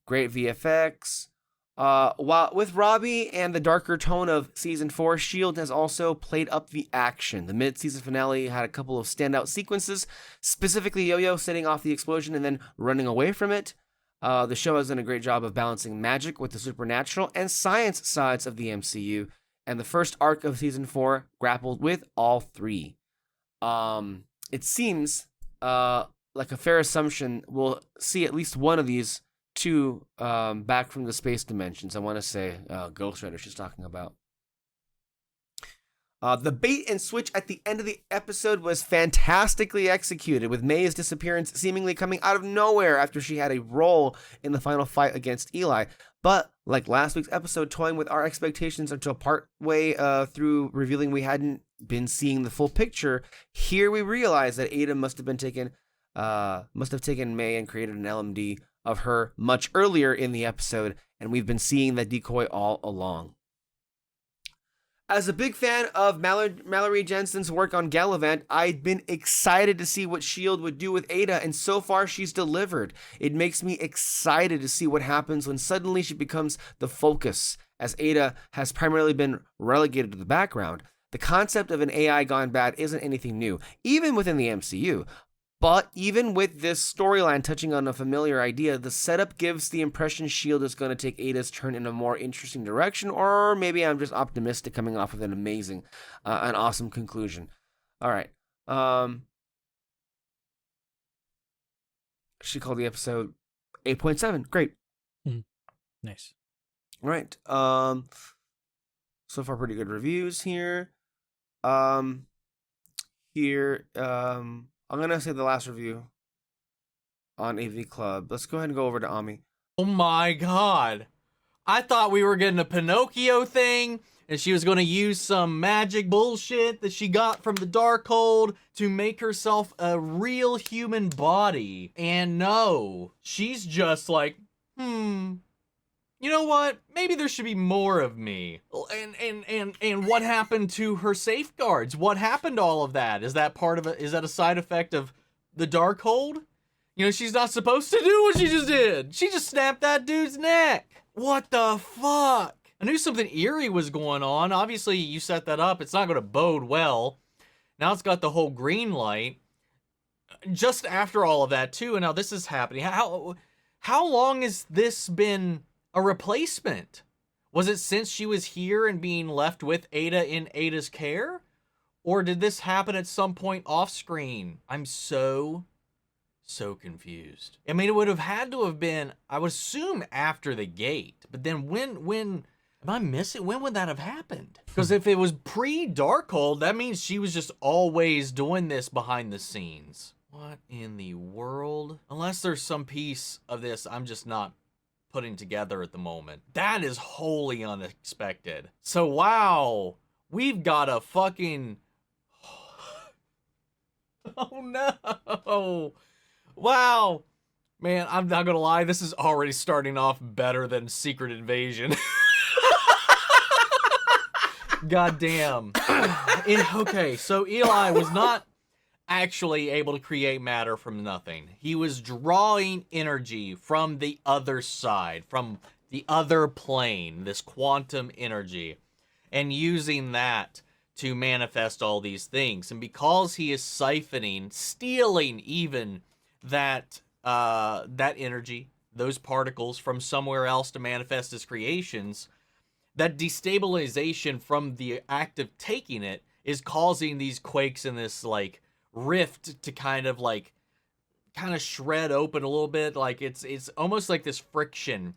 Great VFX. While with Robbie and the darker tone of Season 4, S.H.I.E.L.D. has also played up the action. The mid-season finale had a couple of standout sequences, specifically Yo-Yo setting off the explosion and then running away from it. The show has done a great job of balancing magic with the supernatural and science sides of the MCU, and the first arc of Season 4 grappled with all three. It seems like a fair assumption we'll see at least one of these two back from the space dimensions. I want to say Ghost Rider she's talking about. The bait and switch at the end of the episode was fantastically executed, with May's disappearance seemingly coming out of nowhere after she had a role in the final fight against Eli. But, like last week's episode, toying with our expectations until partway through revealing we hadn't been seeing the full picture, here we realize that Ada must have taken May and created an LMD of her much earlier in the episode, and we've been seeing that decoy all along. As a big fan of Mallory Jensen's work on Gallivant, I'd been excited to see what S.H.I.E.L.D. would do with Ada, and so far she's delivered. It makes me excited to see what happens when suddenly she becomes the focus, as Ada has primarily been relegated to the background. The concept of an AI gone bad isn't anything new, even within the MCU. But even with this storyline touching on a familiar idea, the setup gives the impression S.H.I.E.L.D. is going to take Ada's turn in a more interesting direction, or maybe I'm just optimistic coming off of an amazing, an awesome conclusion. All right. She called the episode 8.7. Great. Nice. All right. So far, pretty good reviews here. I'm going to say the last review on AV Club. Let's go ahead and go over to Ami. Oh my god. I thought we were getting a Pinocchio thing, and she was going to use some magic bullshit that she got from the Darkhold to make herself a real human body. And no, she's just like, you know what? Maybe there should be more of me. And what happened to her safeguards? What happened to all of that? Is that part of it? Is that a side effect of the Darkhold? You know, she's not supposed to do what she just did. She just snapped that dude's neck. What the fuck? I knew something eerie was going on. Obviously, you set that up. It's not going to bode well. Now it's got the whole green light. Just after all of that, too, and now this is happening. How long has this been a replacement? Was it since she was here and being left with Ada in Ada's care? Or did this happen at some point off screen? I'm so confused. I mean, it would have had to have been, I would assume, after the gate. But then when am I missing? When would that have happened? Because if it was pre-Darkhold, that means she was just always doing this behind the scenes. What in the world? Unless there's some piece of this I'm just not putting together at the moment. That is wholly unexpected. So wow, we've got a fucking oh no. Wow. Man, I'm not gonna lie, this is already starting off better than Secret Invasion. God damn. Okay, so Eli was not actually able to create matter from nothing. He was drawing energy from the other side, from the other plane, this quantum energy, and using that to manifest all these things. And because he is siphoning, stealing even that that energy, those particles from somewhere else to manifest his creations, that destabilization from the act of taking it is causing these quakes and this like rift to kind of shred open a little bit. Like it's almost like this friction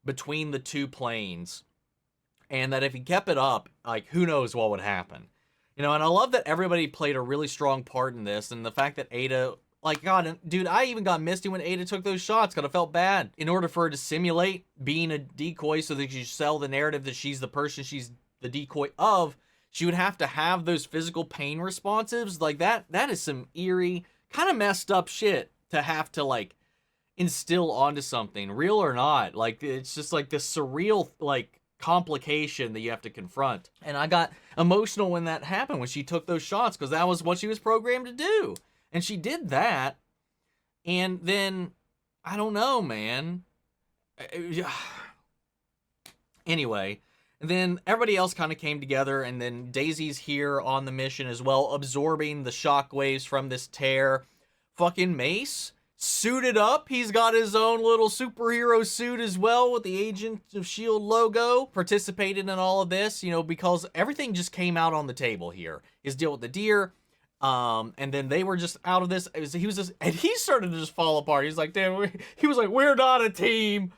between the two planes, and that if he kept it up, like who knows what would happen. You know, and I love that everybody played a really strong part in this, and the fact that Ada, like, God, dude, I even got misty when Ada took those shots because I felt bad. In order for her to simulate being a decoy so that you sell the narrative that she's the person she's the decoy of, she would have to have those physical pain responses. Like, that is some eerie, kind of messed up shit to have to, like, instill onto something, real or not. Like, it's just, like, this surreal, like, complication that you have to confront. And I got emotional when that happened, when she took those shots, because that was what she was programmed to do. And she did that, and then, I don't know, man. Anyway, and then everybody else kind of came together, and then Daisy's here on the mission as well, absorbing the shockwaves from this tear. Fucking Mace, suited up. He's got his own little superhero suit as well with the Agents of S.H.I.E.L.D. logo. Participated in all of this, you know, because everything just came out on the table here. His deal with the deer, and then they were just out of this. And he started to just fall apart. He's like, damn, he was like, we're not a team.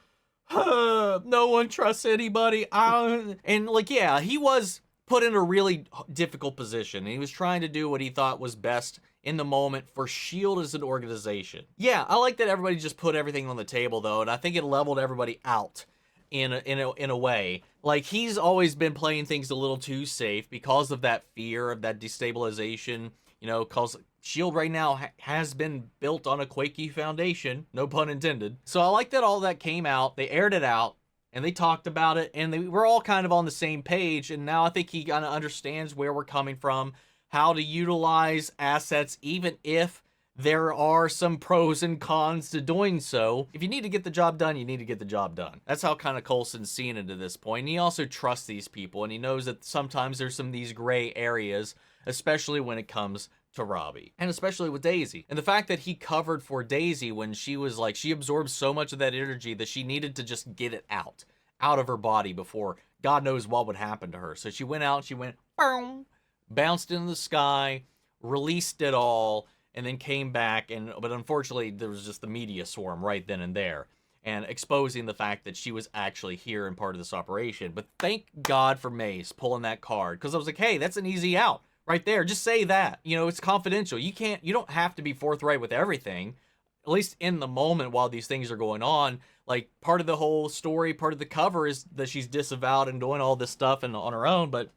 No one trusts anybody. And like, yeah, he was put in a really difficult position. And he was trying to do what he thought was best in the moment for S.H.I.E.L.D. as an organization. Yeah, I like that everybody just put everything on the table, though, and I think it leveled everybody out in a way. Like, he's always been playing things a little too safe because of that fear of that destabilization, you know, because S.H.I.E.L.D. right now has been built on a quaky foundation, no pun intended. So I like that all that came out, they aired it out, and they talked about it, and they were all kind of on the same page, and now I think he kind of understands where we're coming from, how to utilize assets, even if there are some pros and cons to doing so. If you need to get the job done, you need to get the job done. That's how kind of Coulson's seen it to this point. And he also trusts these people, and he knows that sometimes there's some of these gray areas, especially when it comes to Robbie, and especially with Daisy. And the fact that he covered for Daisy when she was like, she absorbed so much of that energy that she needed to just get it out of her body before God knows what would happen to her. So she went out, she went, boom, bounced into the sky, released it all, and then came back. But unfortunately, there was just the media swarm right then and there, and exposing the fact that she was actually here and part of this operation. But thank God for Mace pulling that card, because I was like, hey, that's an easy out right there. Just say that. You know, it's confidential. You don't have to be forthright with everything, at least in the moment while these things are going on. Like, part of the whole story, part of the cover is that she's disavowed and doing all this stuff and on her own. But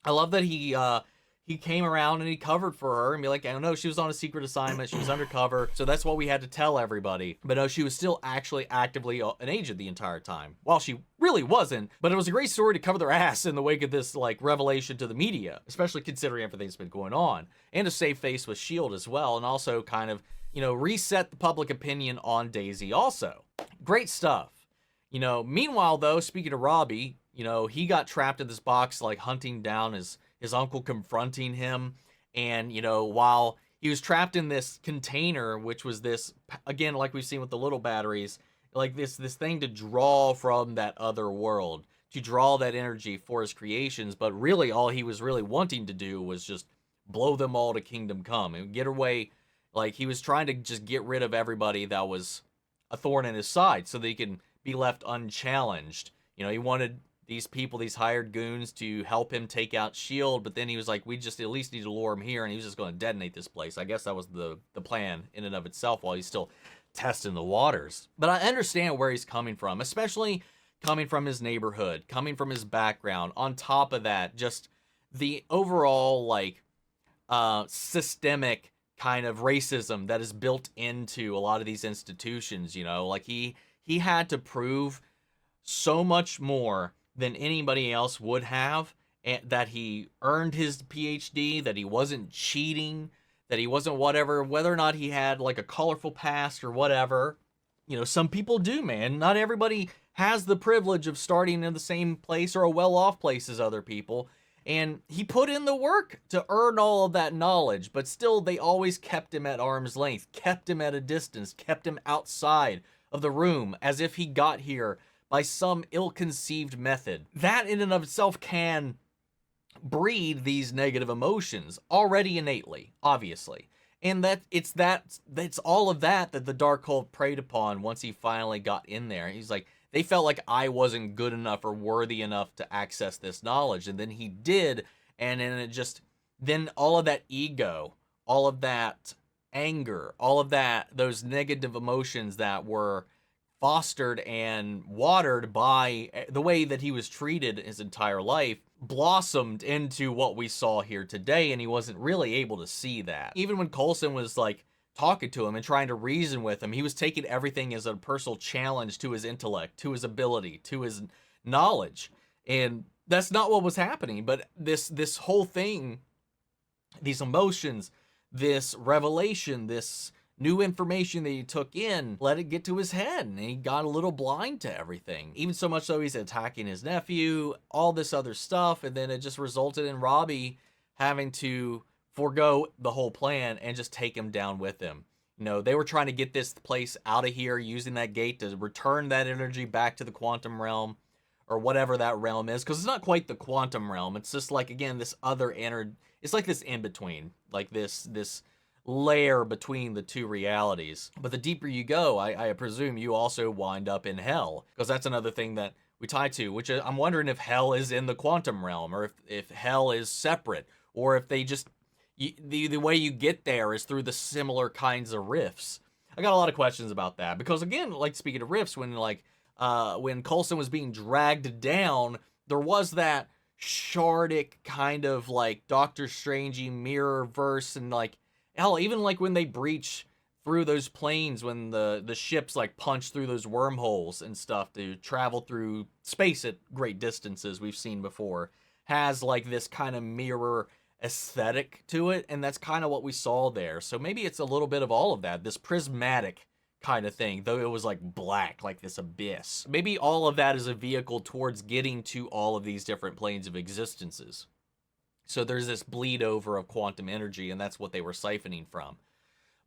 I love that he came around and he covered for her and be like, I don't know, she was on a secret assignment, she was undercover, so that's what we had to tell everybody. But no, she was still actually actively an agent the entire time. While she really wasn't, but it was a great story to cover their ass in the wake of this, like, revelation to the media, especially considering everything that's been going on, and to save face with S.H.I.E.L.D. as well, and also kind of, you know, reset the public opinion on Daisy also. Great stuff. You know, meanwhile, though, speaking of Robbie, you know, he got trapped in this box, like, hunting down his uncle, confronting him. And, you know, while he was trapped in this container, which was this, again, like we've seen with the little batteries, like this thing to draw from that other world, to draw that energy for his creations. But really, all he was really wanting to do was just blow them all to kingdom come and get away. Like, he was trying to just get rid of everybody that was a thorn in his side so that he can be left unchallenged. You know, he wanted these people, these hired goons, to help him take out S.H.I.E.L.D., but then he was like, we just at least need to lure him here, and he was just going to detonate this place. I guess that was the plan in and of itself while he's still testing the waters. But I understand where he's coming from, especially coming from his neighborhood, coming from his background. On top of that, just the overall, like, systemic kind of racism that is built into a lot of these institutions, you know? Like, he had to prove so much more than anybody else would have, and that he earned his PhD, that he wasn't cheating, that he wasn't whatever, whether or not he had like a colorful past or whatever. You know, some people do, man. Not everybody has the privilege of starting in the same place or a well-off place as other people. And he put in the work to earn all of that knowledge, but still they always kept him at arm's length, kept him at a distance, kept him outside of the room as if he got here by some ill-conceived method. That in and of itself can breed these negative emotions already innately, obviously. And it's all of that the Darkhold preyed upon once he finally got in there. He's like, they felt like I wasn't good enough or worthy enough to access this knowledge. And then he did, and then then all of that ego, all of that anger, all of those negative emotions that were fostered and watered by the way that he was treated his entire life, blossomed into what we saw here today, and he wasn't really able to see that. Even when Coulson was like talking to him and trying to reason with him, he was taking everything as a personal challenge to his intellect, to his ability, to his knowledge, and that's not what was happening. But this whole thing, these emotions, this revelation, this new information that he took in, let it get to his head, and he got a little blind to everything. Even so much so he's attacking his nephew, all this other stuff, and then it just resulted in Robbie having to forego the whole plan and just take him down with him. You know, they were trying to get this place out of here using that gate to return that energy back to the quantum realm, or whatever that realm is, because it's not quite the quantum realm. It's just like, again, this other it's like this in-between, like this layer between the two realities. But the deeper you go, I presume you also wind up in hell, because that's another thing that we tie to, which I'm wondering if hell is in the quantum realm, or if hell is separate, or if they just, the way you get there is through the similar kinds of rifts. I got a lot of questions about that, because again, like speaking of rifts, when Coulson was being dragged down, there was that shardic kind of like Doctor Strangey mirror verse, and like, hell, even like when they breach through those planes, when the ships like punch through those wormholes and stuff to travel through space at great distances we've seen before, has like this kind of mirror aesthetic to it, and that's kind of what we saw there. So maybe it's a little bit of all of that, this prismatic kind of thing, though it was like black, like this abyss. Maybe all of that is a vehicle towards getting to all of these different planes of existences. So there's this bleed over of quantum energy, and that's what they were siphoning from.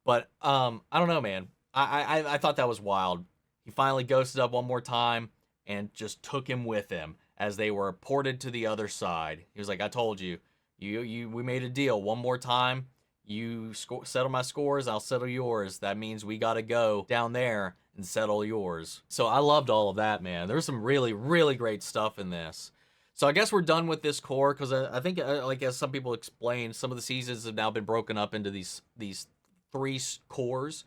But I don't know, man. I thought that was wild. He finally ghosted up one more time and just took him with him as they were ported to the other side. He was like, I told you, we made a deal. One more time, you settle my scores, I'll settle yours. That means we got to go down there and settle yours. So I loved all of that, man. There's some really, really great stuff in this. So I guess we're done with this core, because I think, like as some people explained, some of the seasons have now been broken up into these three cores,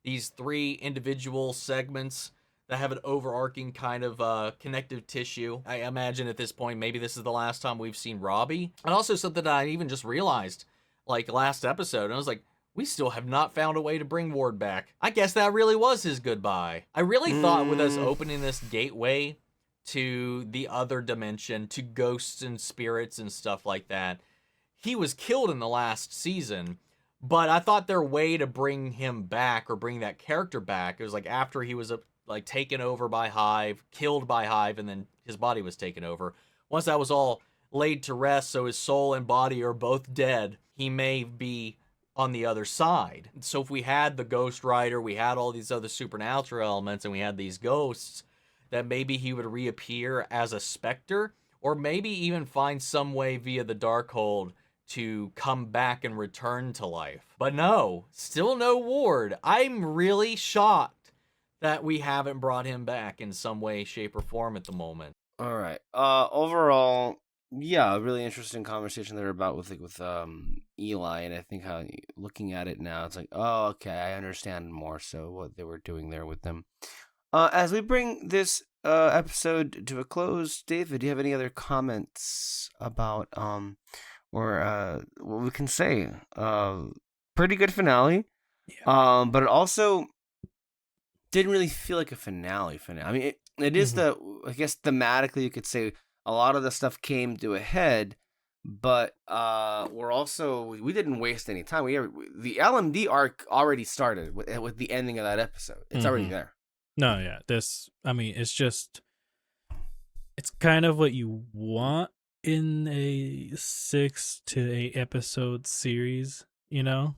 these three individual segments that have an overarching kind of connective tissue. I imagine at this point, maybe this is the last time we've seen Robbie. And also something that I even just realized, like last episode, and I was like, we still have not found a way to bring Ward back. I guess that really was his goodbye. I really thought with us opening this gateway to the other dimension, to ghosts and spirits and stuff like that, he was killed in the last season, but I thought their way to bring him back, or bring that character back, it was like after he was like taken over by Hive, killed by Hive, and then his body was taken over. Once that was all laid to rest, so his soul and body are both dead, he may be on the other side. So if we had the Ghost Rider, we had all these other supernatural elements, and we had these ghosts, that maybe he would reappear as a specter, or maybe even find some way via the Darkhold to come back and return to life. But no, still no Ward. I'm really shocked that we haven't brought him back in some way, shape, or form at the moment. All right. Overall, yeah, a really interesting conversation there about with Eli, and I think how looking at it now, it's like, oh, okay, I understand more so what they were doing there with them. As we bring this episode to a close, David, do you have any other comments about or what we can say? Pretty good finale. Yeah. But it also didn't really feel like a finale. I mean, it is I guess thematically you could say a lot of the stuff came to a head, But we didn't waste any time. The LMD arc already started with the ending of that episode. It's already there. No, yeah. It's kind of what you want in a 6 to 8 episode series,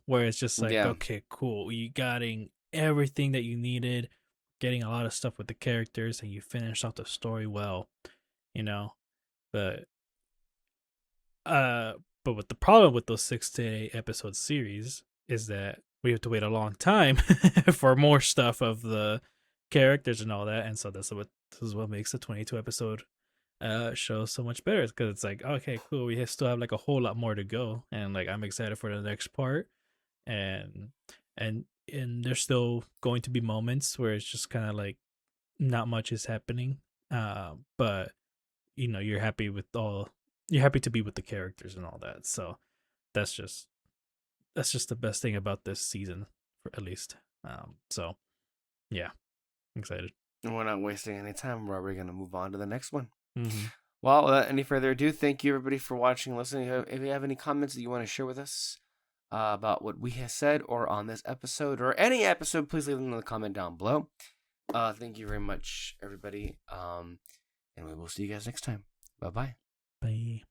where it's just like, okay, cool. You getting everything that you needed, getting a lot of stuff with the characters, and you finished off the story well, but what the problem with those 6 to 8 episode series is that we have to wait a long time for more stuff of the characters and all that, and so this is what makes the 22 episode show so much better, because it's like, okay, cool, we still have like a whole lot more to go, and like I'm excited for the next part, and there's still going to be moments where it's just kind of like not much is happening, but you're happy to be with the characters and all that, so that's just the best thing about this season, at least. So yeah, I'm excited. And we're not wasting any time. We're already going to move on to the next one. Mm-hmm. Well, without any further ado, thank you everybody for watching and listening. If you have any comments that you want to share with us about what we have said or on this episode or any episode, please leave them in the comment down below. Thank you very much, everybody. And we will see you guys next time. Bye-bye. Bye.